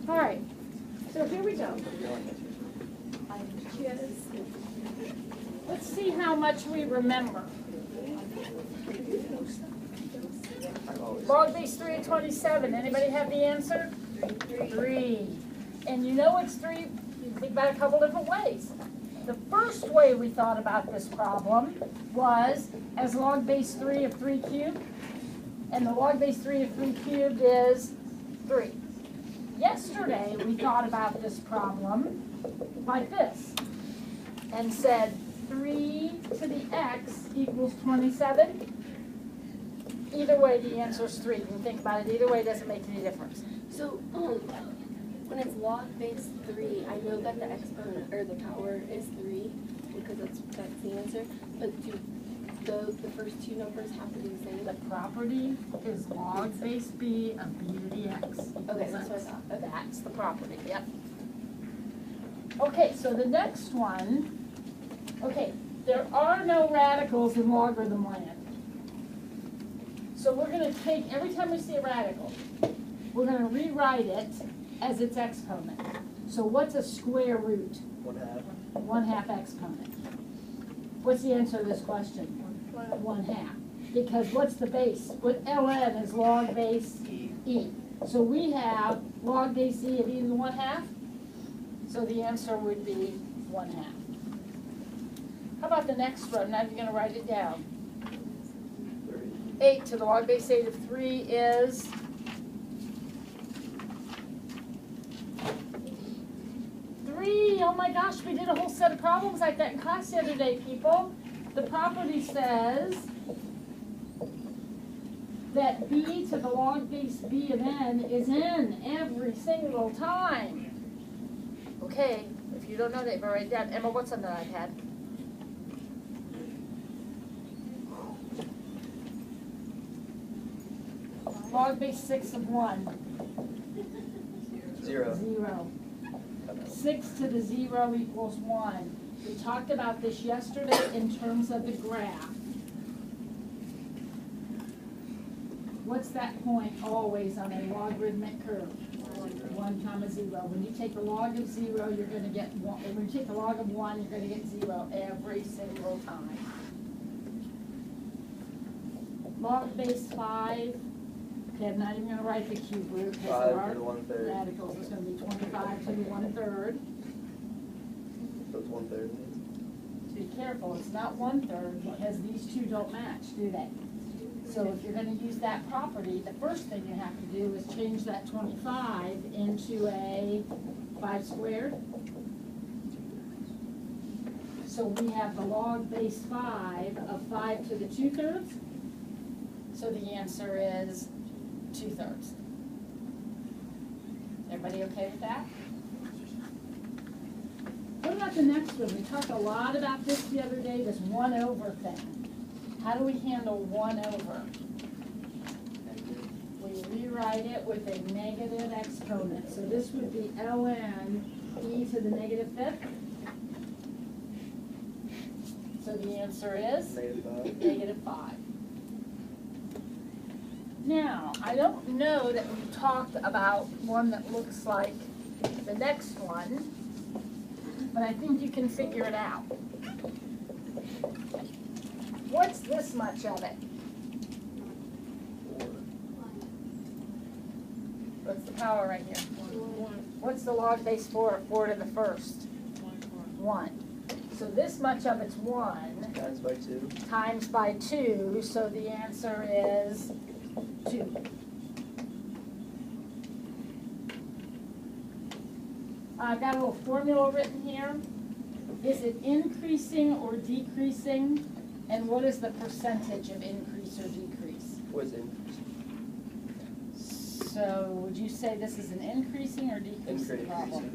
All right, so here we go. Let's see how much we remember. Log base 3 of 27. Anybody have the answer? 3. And you know it's 3, you can think about it a couple different ways. The first way we thought about this problem was as log base 3 of 3 cubed. And the log base 3 of 3 cubed is 3. Yesterday we thought about this problem like this and said 3 to the x equals 27. Either way, the answer is 3. You can think about it either way, it doesn't make any difference. So, when it's log base 3, I know that the exponent, or the power, is 3, because that's the answer, but do the first two numbers have to be the same? The property is log base b of b to the x. Okay, that's what I thought. Okay. That's the property, yep. Okay, so the next one, okay, there are no radicals in logarithm land. So we're going to take, every time we see a radical, we're going to rewrite it as its exponent. So what's a square root? 1/2. 1/2 exponent. What's the answer to this question? 1/2. Because what's the base? What ln is log base e. So we have log base e of e to the 1/2. So the answer would be 1/2. How about the next one? Now you're going to write it down. 8 to the log base 8 of 3 is 3. Oh my gosh, we did a whole set of problems like that in class the other day, people. The property says that b to the log base b of n is n every single time. Okay, if you don't know that, write it down. Emma, what's on the iPad? Log base 6 of 1. 0. 0. 6 to the 0 equals 1. We talked about this yesterday in terms of the graph. What's that point always on a logarithmic curve? 1 comma 0. When you take the log of 0, you're going to get 1. When you take the log of 1, you're going to get 0 every single time. Log base 5. Okay, I'm not even going to write the cube root because there 5 are to the 1/3. radicals. It's going to be 25 to the 1/3. So it's 1/3. Be careful, it's not 1/3 because these two don't match, do they? So if you're going to use that property, the first thing you have to do is change that 25 into a 5 squared. So we have the log base 5 of 5 to the 2/3. So the answer is 2/3. Everybody okay with that? What about the next one? We talked a lot about this the other day, this 1 over thing. How do we handle 1 over? We rewrite it with a negative exponent. So this would be ln e to the negative 5th. So the answer is -5. -5. Now, I don't know that we talked about one that looks like the next one, but I think you can figure it out. What's this much of it? 4. What's the power right here? What's the log base 4 of 4 to the 1st? 1. So this much of it's 1 Times by 2. times by 2, so the answer is 2. I've got a little formula written here. Is it increasing or decreasing? And what is the percentage of increase or decrease? What is it? So would you say this is an increasing or decreasing problem?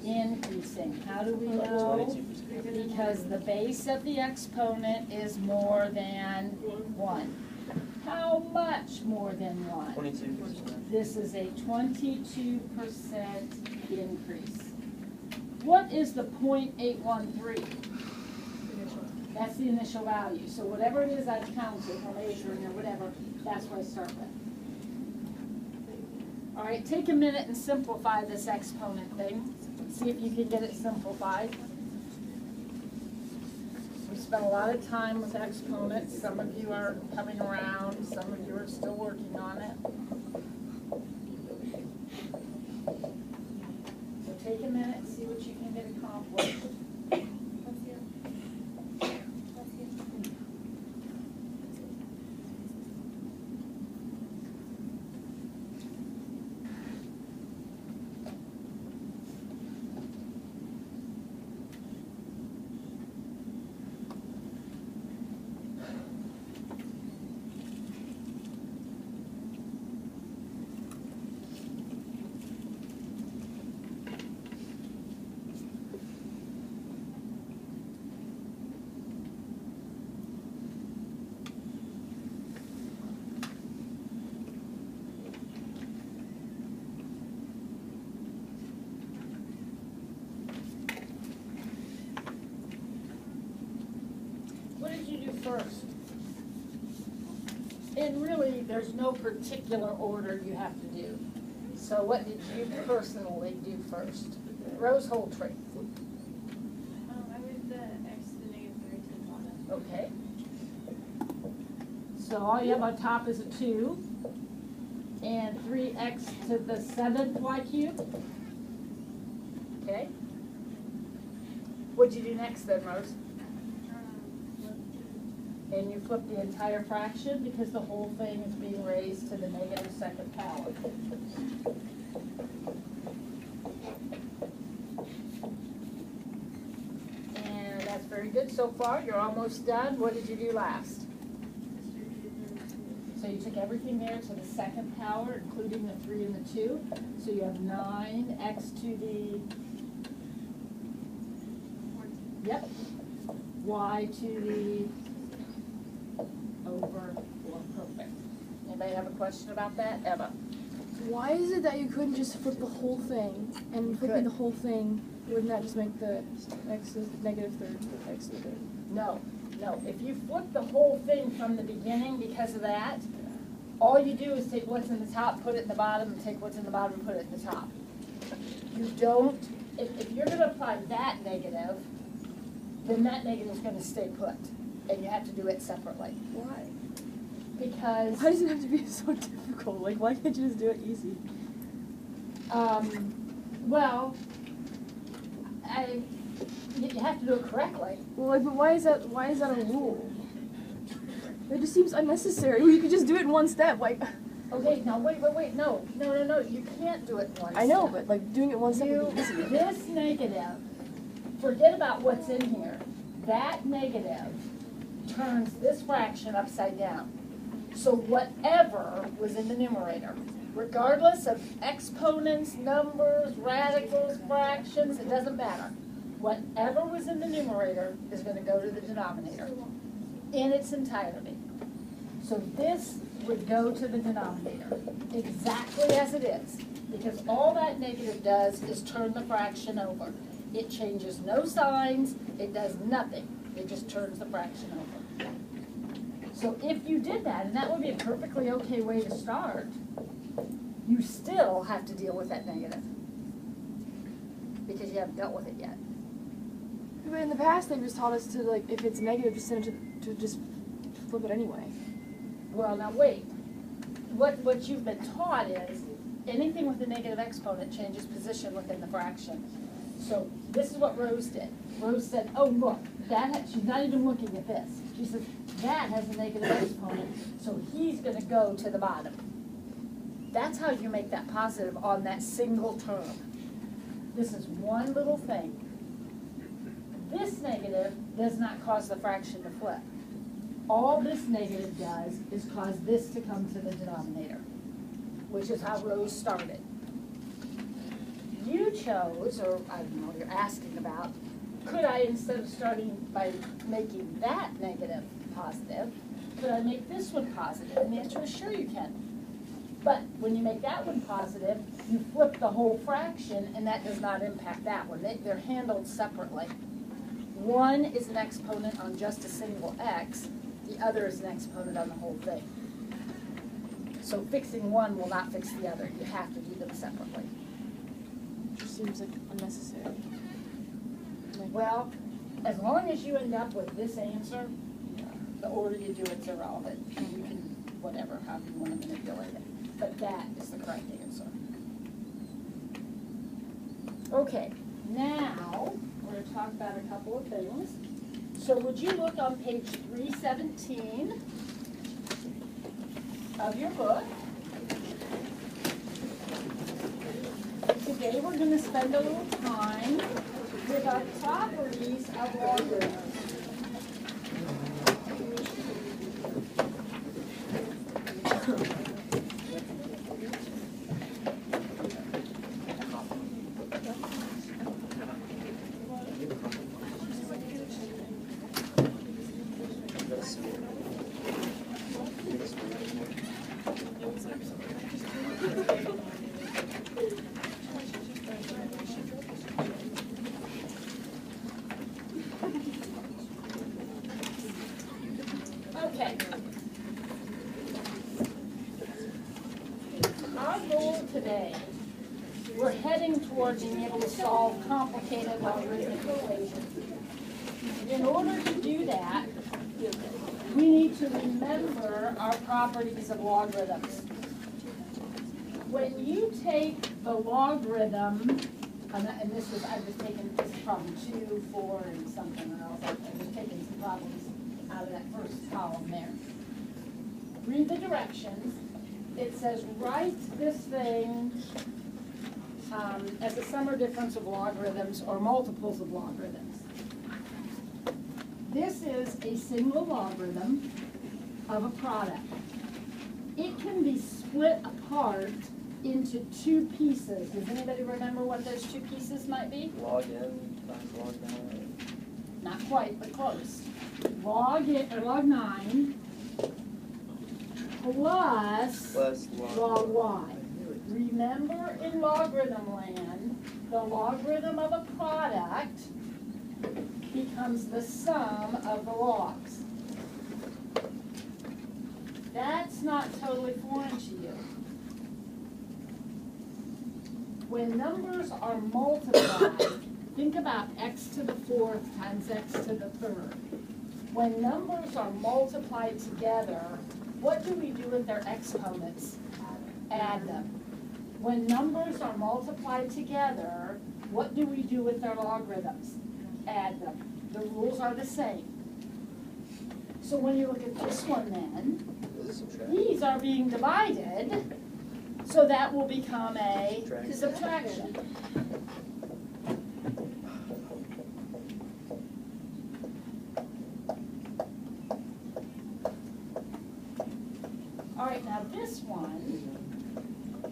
Increasing. How do we know? 22%. Because the base of the exponent is more than 1. How much more than 1? 22%. This is a 22% increase. What is the 0.813? That's the initial value. So whatever it is I've counted or measuring or whatever, that's what I start with. All right, take a minute and simplify this exponent thing. See if you can get it simplified. We spent a lot of time with exponents. Some of you are coming around, some of you are still working on it. So take a minute and see what you can get accomplished. What did you do first? And really, there's no particular order you have to do. So what did you personally do first? Rose Holtree. I moved the x to the -3 to the bottom. Okay. So all you have on top is a 2. And 3x to the 7th y cubed. Okay. What'd you do next then, Rose? And you flip the entire fraction because the whole thing is being raised to the -2nd power. And that's very good so far. You're almost done. What did you do last? So you took everything there to the 2nd power, including the 3 and the 2. So you have 9x to the, yep, y to the over 4, perfect. Anybody have a question about that? Emma? Why is it that you couldn't just flip the whole thing? And flipping the whole thing, wouldn't that just make the x to the -3 x to the 3rd? No, no. If you flip the whole thing from the beginning because of that, all you do is take what's in the top, put it in the bottom, and take what's in the bottom and put it in the top. You don't, if you're going to apply that negative, then that negative is going to stay put. And you have to do it separately. Why? Because Why does it have to be so difficult? Like, why can't you just do it easy? well, you have to do it correctly. Well, like, but why is that a rule? It just seems unnecessary. Well, you could just do it in one step. Like, Okay, now wait, no, you can't do it in one I know, step. but like doing it one step would be easy. This negative, forget about what's in here. That negative turns this fraction upside down. So whatever was in the numerator, regardless of exponents, numbers, radicals, fractions, it doesn't matter. Whatever was in the numerator is going to go to the denominator in its entirety. So this would go to the denominator exactly as it is, because all that negative does is turn the fraction over. It changes no signs, it does nothing. It just turns the fraction over. So if you did that, and that would be a perfectly okay way to start, you still have to deal with that negative because you haven't dealt with it yet. But in the past, they just taught us to, like, if it's negative, just send it to just flip it anyway. Well, now wait. What you've been taught is anything with a negative exponent changes position within the fraction. So this is what Rose did. Rose said, oh, look, she's not even looking at this. She says, that has a negative exponent, so he's going to go to the bottom. That's how you make that positive on that single term. This is one little thing. This negative does not cause the fraction to flip. All this negative does is cause this to come to the denominator, which is how Rose started. You chose, or I don't know, you're asking about, could I, instead of starting by making that negative positive, could I make this one positive? And the answer is sure you can. But when you make that one positive, you flip the whole fraction, and that does not impact that one. They're handled separately. One is an exponent on just a single x, the other is an exponent on the whole thing. So fixing one will not fix the other. You have to do them separately. Just seems like unnecessary. Like, Well, as long as you end up with this answer, the order you do it's irrelevant. And you can, whatever, however you want to manipulate it. But that is the correct answer. Okay, now we're going to talk about a couple of things. So would you look on page 317 of your book? Today we're going to spend a little time with our properties of logarithms. Okay. Our goal today, we're heading toward being able to solve complicated logarithmic equations. In order to do that, we need to remember our properties of logarithms. When you take the logarithm, and this is, I've just taken this problem 2, 4, and something else. I've just taken some problems out of that first column there. Read the directions. It says write this thing as a sum or difference of logarithms or multiples of logarithms. This is a single logarithm of a product. It can be split apart into 2 pieces. Does anybody remember what those 2 pieces might be? Log n times log 9. Not quite, but close. Log 9 plus log y. Remember, in logarithm land, the logarithm of a product becomes the sum of the logs. That's not totally foreign to you. When numbers are multiplied, think about x to the 4th times x to the 3rd. When numbers are multiplied together, what do we do with their exponents? Add them. When numbers are multiplied together, what do we do with their logarithms? Add them. The rules are the same. So when you look at this one then, these are being divided, so that will become a subtraction. All right, now this one,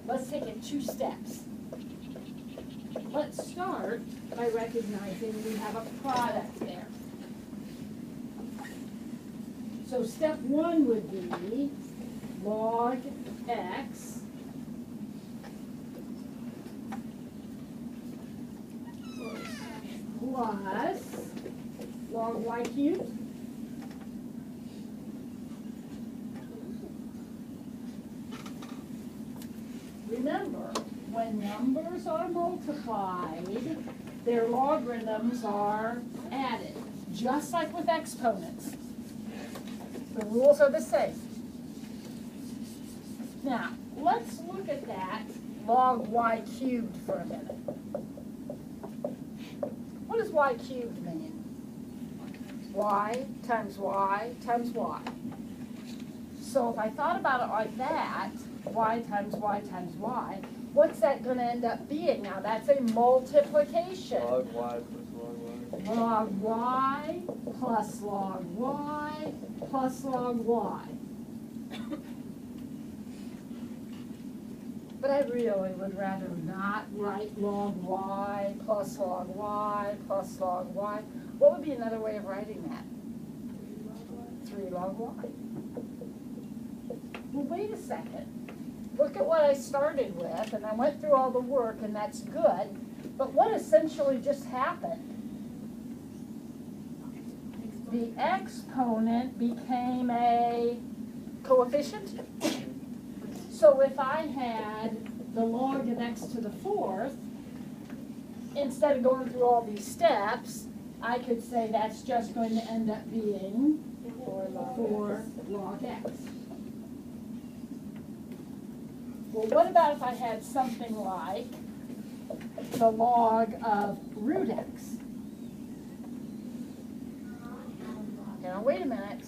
let's take it 2 steps. Let's start by recognizing we have a product there. So step 1 would be log x plus log y cubed. Remember, when numbers are multiplied, their logarithms are added, just like with exponents. The rules are the same. Now, let's look at that log y cubed for a minute. What does y cubed mean? Y times y times y. So if I thought about it like that, y times y times y, what's that going to end up being? Now that's a multiplication. Log y plus log y. Log y plus log y plus log y. But I really would rather not write log y plus log y plus log y. What would be another way of writing that? 3 log y. Well, wait a second. Look at what I started with, and I went through all the work, and that's good. But what essentially just happened? The exponent became a coefficient. So if I had the log of x to the fourth, instead of going through all these steps, I could say that's just going to end up being 4 log x. Well, what about if I had something like the log of root x? Now, wait a minute.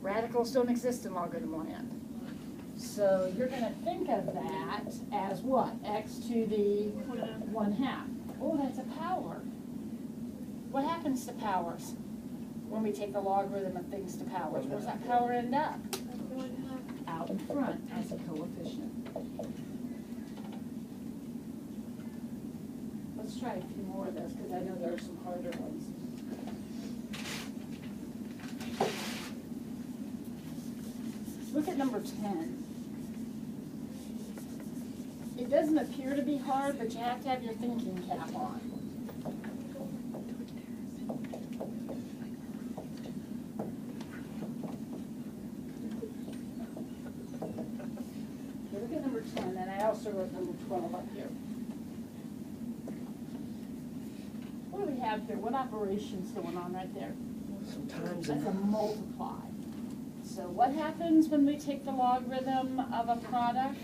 Radicals don't exist in logarithm land. So you're going to think of that as what? X to the 1/2. Oh, that's a power. What happens to powers when we take the logarithm of things to powers? Where's that power end up? Out in front as a coefficient. Let's try a few more of those because I know there are some harder ones. Look at number 10. It doesn't appear to be hard, but you have to have your thinking cap on. Okay, look at number 10, and I also wrote number 12 up here. What do we have here? What operation's going on right there? Sometimes That's a multiply. So what happens when we take the logarithm of a product?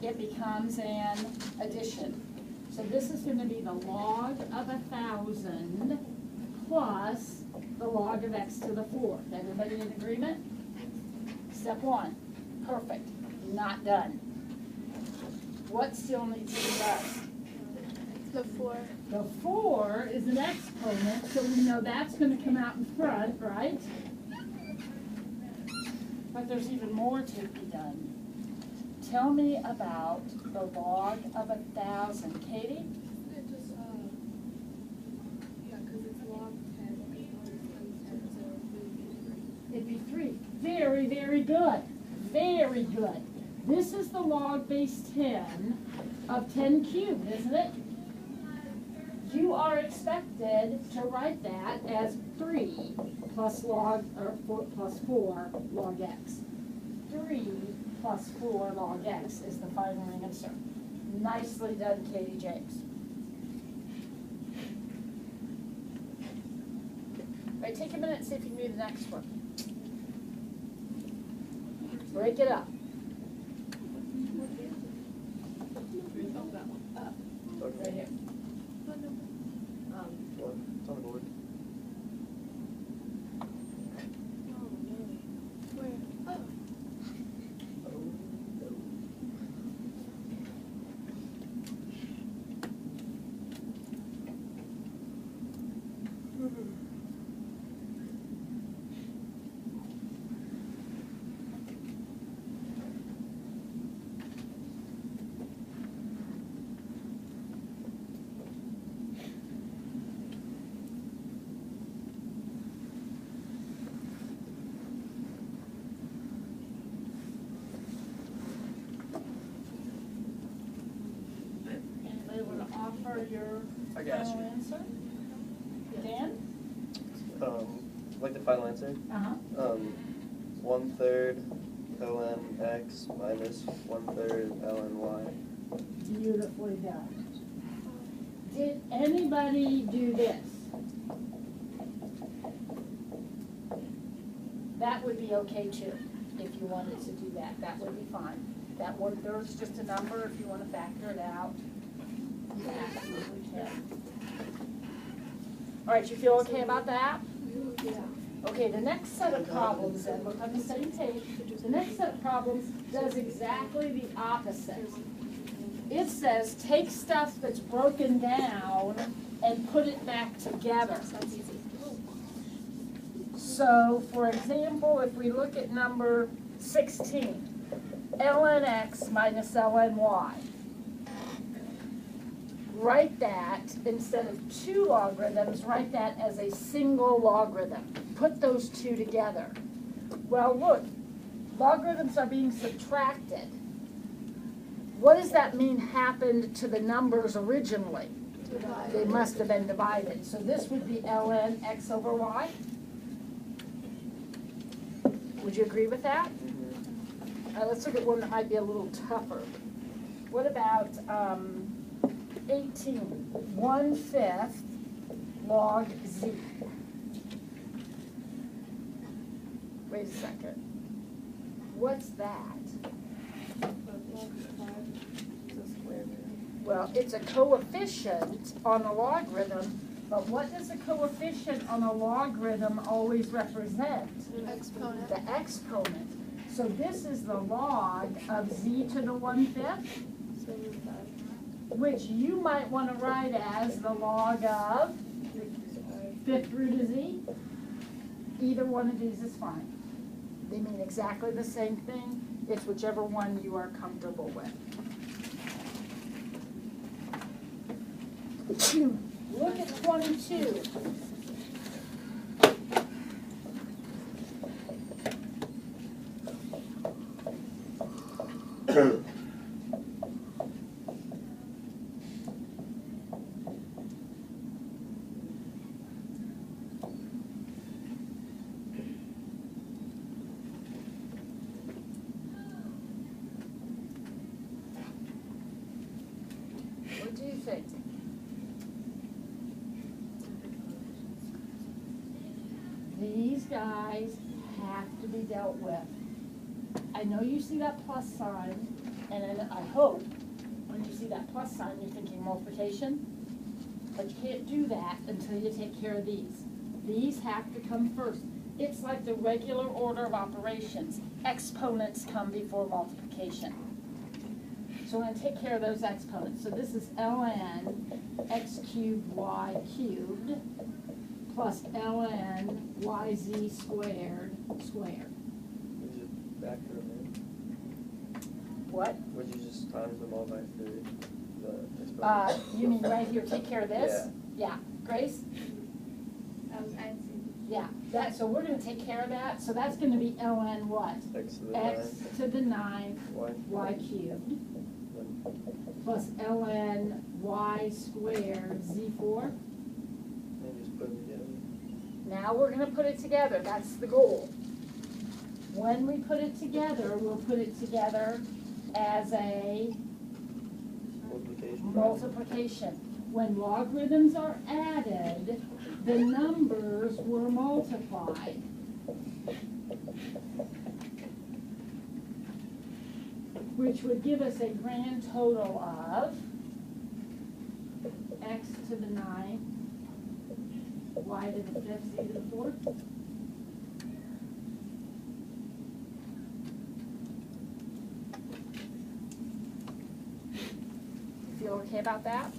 It becomes an addition. So this is going to be the log of 1,000 plus the log of x to the 4th. Everybody in agreement? Step 1. Perfect. Not done. What still needs to be done? The 4. The 4 is an exponent, so we know that's going to come out in front, right? But there's even more to be done. Tell me about the log of 1,000. Katie? It just, yeah, because it's log 10. It'd be 3. Very, very good. Very good. This is the log base 10 of 10 cubed, isn't it? You are expected to write that as 3 plus log, or 4 plus 4 log x. 3 plus 4 log x is the final answer. Nicely done, Katie James. All right, take a minute and see if you can read the next one. Break it up. Right here. It's on the board. Anybody want to offer your I got final you. answer? Dan? Like the final answer? Uh-huh. 1/3 ln x minus 1/3 ln y. Beautifully done. Did anybody do this? That would be okay too, if you wanted to do that. That would be fine. That 1/3 is just a number. If you want to factor it out, you absolutely can. All right, you feel okay about that? Yeah. Okay, the next set of problems then, look on the same page. The next set of problems does exactly the opposite. It says take stuff that's broken down and put it back together. That's easy. So, for example, if we look at number 16, ln x minus ln y. Write that, instead of 2 logarithms, write that as a single logarithm. Put those 2 together. Well, look, logarithms are being subtracted. What does that mean happened to the numbers originally? They must have been divided. So this would be ln x over y. Would you agree with that? let's look at one that might be a little tougher. What about 18, 1/5 log z? Wait a second. What's that? Well, it's a coefficient on a logarithm, but what does a coefficient on a logarithm always represent? Exponent. The exponent. So this is the log of z to the 1/5, which you might want to write as the log of 5th root of z. Either one of these is fine. They mean exactly the same thing. It's whichever one you are comfortable with. Look at 22. What do you think? These guys have to be dealt with. I know you see that plus sign, and I hope when you see that plus sign you're thinking multiplication, but you can't do that until you take care of these. These have to come first. It's like the regular order of operations. Exponents come before multiplication. So we're going to take care of those exponents. So this is ln x cubed y cubed plus ln yz squared squared. Would you factor them in? What? Would you just times them all by 3? The exponent? You mean right here, take care of this? Yeah. Grace? Yeah, so we're going to take care of that. So that's going to be ln what? X to the X 9. to the 9 Y. y cubed plus ln y squared z4. And just put them together. Now we're going to put it together. That's the goal. When we put it together, we'll put it together as a Multiplication. multiplication. When logarithms are added, the numbers were multiplied. Which would give us a grand total of x to the 9, y to the 5th, z to the 4th. Feel okay about that?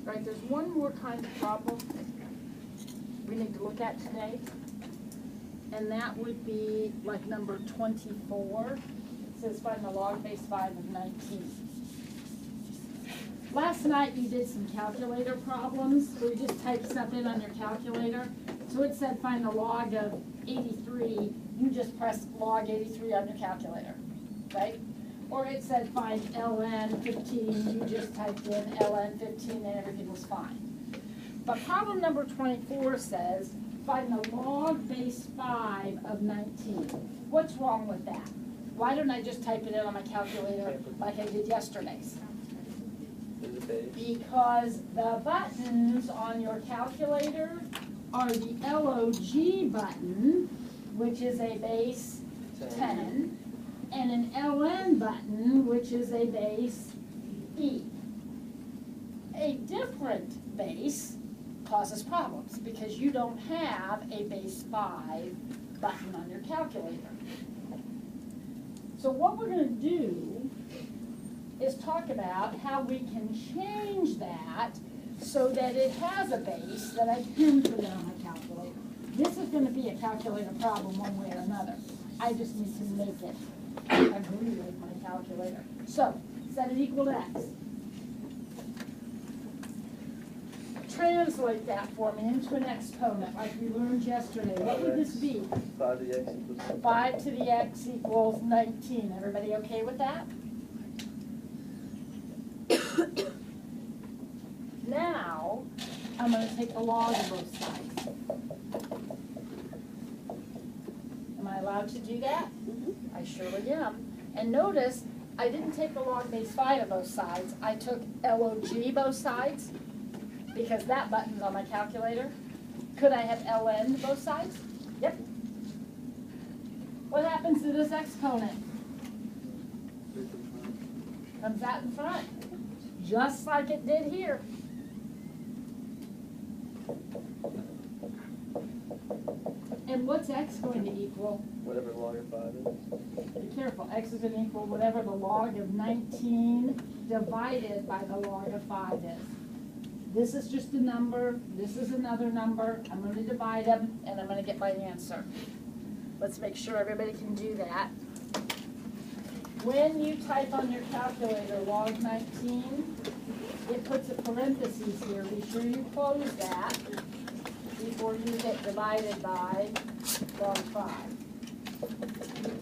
Right, there's one more kind of problem we need to look at today, and that would be like number 24. It says find the log base 5 of 19. Last night you did some calculator problems where you just typed stuff in on your calculator. So it said find the log of 83, you just pressed log 83 on your calculator, right? Or it said find ln 15, you just typed in ln 15 and everything was fine. But problem number 24 says find the log base 5 of 19. What's wrong with that? Why don't I just type it in on my calculator like I did yesterday's? There's a base. Because the buttons on your calculator are the LOG button, which is a base 10, and an LN button, which is a base E. A different base causes problems because you don't have a base 5 button on your calculator. So what we're going to do is talk about how we can change that so that it has a base that I can put it on my calculator. This is going to be a calculator problem one way or another. I just need to make it agree with my calculator. So, set it equal to x. Translate that for me into an exponent like we learned yesterday. What would this be? 5 to the x equals 5 to the x equals 19. Everybody okay with that? Now, I'm going to take the log of both sides. allowed to do that? Mhm. I surely am. And notice, I didn't take the log base 5 of both sides. I took LOG both sides because that button's on my calculator. Could I have LN both sides? Yep. What happens to this exponent? Comes out in front, just like it did here. And what's x going to equal? Whatever log of 5 is. Be careful, x is going to equal whatever the log of 19 divided by the log of 5 is. This is just a number, this is another number. I'm going to divide them, and I'm going to get my answer. Let's make sure everybody can do that. When you type on your calculator log 19, it puts a parentheses here. Be sure you close that before you hit divided by log 5.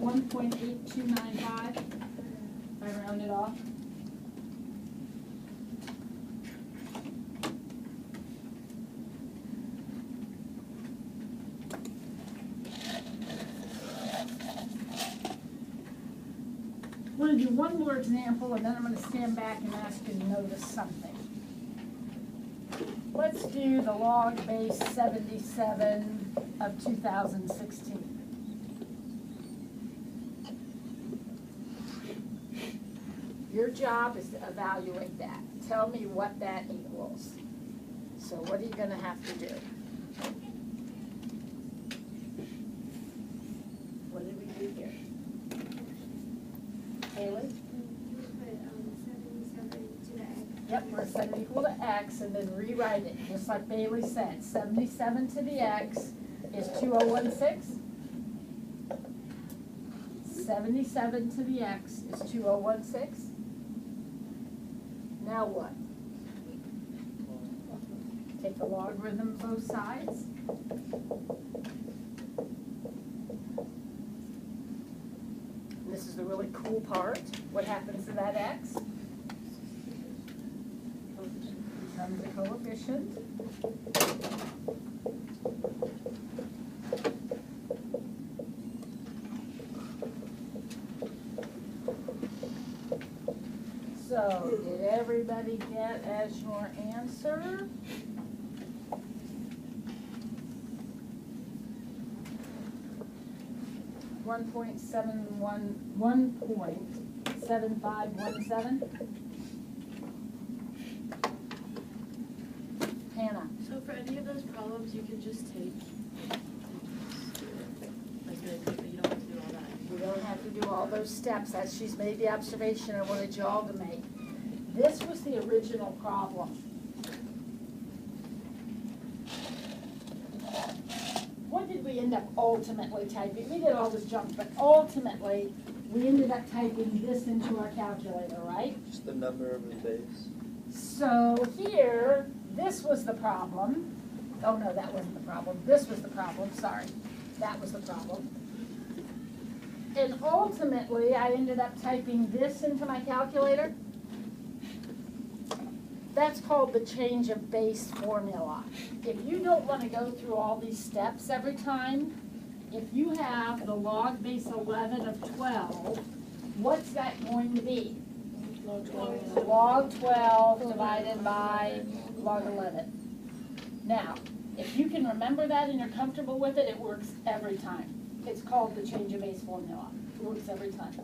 1.8295, if I round it off. I'm going to do one more example, and then I'm going to stand back and ask you to notice something. Let's do the log base 77 of 2016. Your job is to evaluate that. Tell me what that equals. So what are you going to have to do? What did we do here? Haley? Yep, we're set it equal to x and then rewrite it, just like Bailey said. 77 to the x is 2016. 77 to the x is 2016. Now what? Take the logarithm of both sides. This is the really cool part. What happens to that x? Becomes a coefficient. So, did everybody get as your answer? $1.7517? Hannah? So for any of those problems, you can just take, like really quickly, you don't have to do all that. You don't have to do all those steps, as she's made the observation I wanted you all to make. This was the original problem. What did we end up ultimately typing? We did all this junk, but ultimately, we ended up typing this into our calculator, right? Just the number of the base. So here, this was the problem. Oh no, that wasn't the problem. This was the problem, sorry. That was the problem. And ultimately, I ended up typing this into my calculator. That's called the change of base formula. If you don't want to go through all these steps every time, if you have the log base 11 of 12, what's that going to be? Log 12 divided by log 11. Now, if you can remember that and you're comfortable with it, it works every time. It's called the change of base formula. It works every time.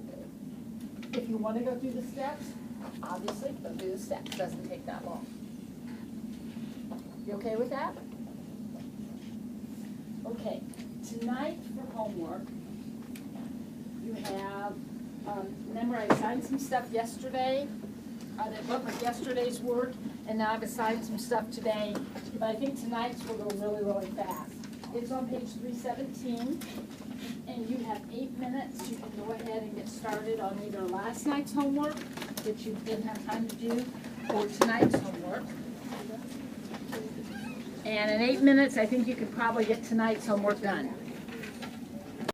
If you want to go through the steps, obviously, go through the steps. Doesn't take that long. You okay with that? Okay. Tonight for homework, you have, remember I assigned some stuff yesterday. I did look at yesterday's work, and now I've assigned some stuff today. But I think tonight's will go really, really fast. It's on page 317, and you have 8 minutes. You can go ahead and get started on either last night's homework, which you didn't have time to do, or tonight's homework. And in 8 minutes, I think you could probably get tonight's homework done.